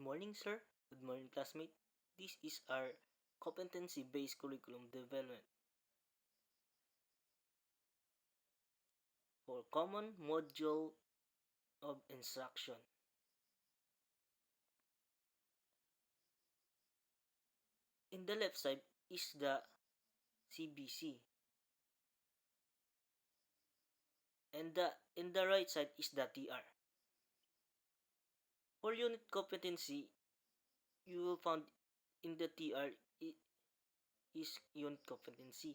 morning, sir. Good morning, classmate. This is our competency-based curriculum development for common module of instruction. In the left side is the CBC, and in the right side is the TR. For unit competency, you will find in the TR is unit competency.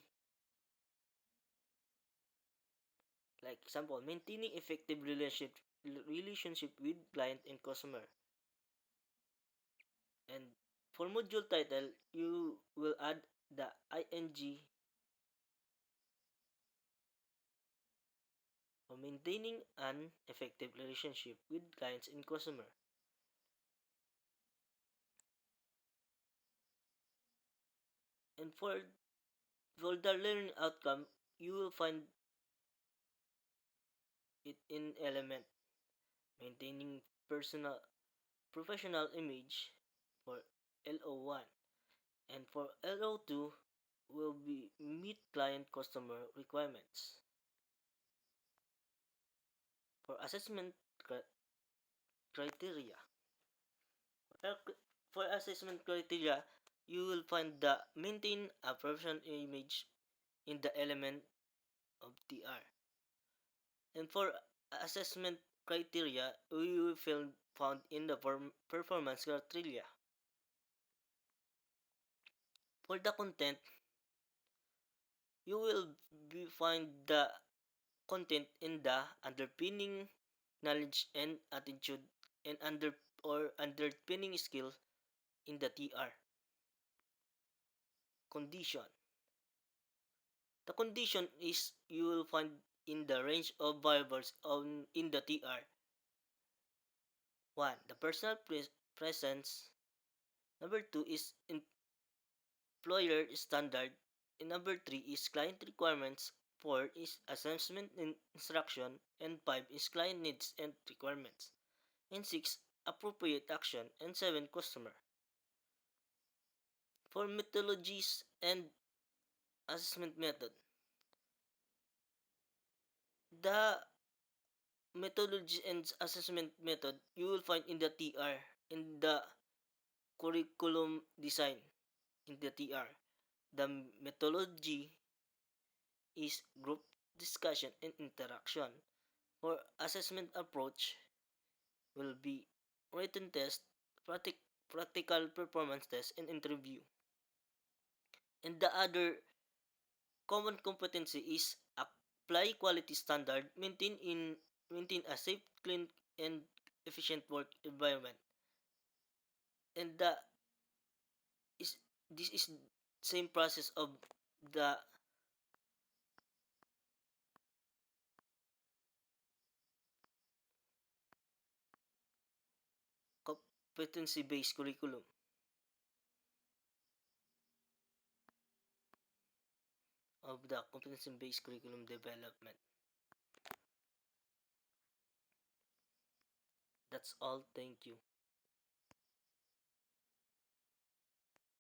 Like example, maintaining effective relationship with client and customer. And for module title, you will add the ing for maintaining an effective relationship with clients and customer. And for the learning outcome, you will find it in element maintaining personal professional image for LO1, and for LO2 will be meet client customer requirements. For assessment criteria, for assessment criteria, you will find the maintain a professional image in the element of TR. And for assessment criteria, we will found in the performance criteria. For the content, you will find the content in the underpinning knowledge and attitude and underpinning skill in the TR. Condition. The condition is you will find in the range of variables in the TR. 1. The personal presence. Number 2 is employer standard. And number 3 is client requirements. 4 is assessment instruction. And 5 is client needs and requirements. And 6, appropriate action. And 7, customer. For methodologies and assessment method, the methodology and assessment method you will find in the TR, in the curriculum design in the TR. The methodology is group discussion and interaction. For assessment approach will be written test, practical performance test, and interview. And the other common competency is apply quality standard, maintain a safe, clean, and efficient work environment. And is this is same process of the competency based curriculum of the competency based curriculum development. That's all. Thank you.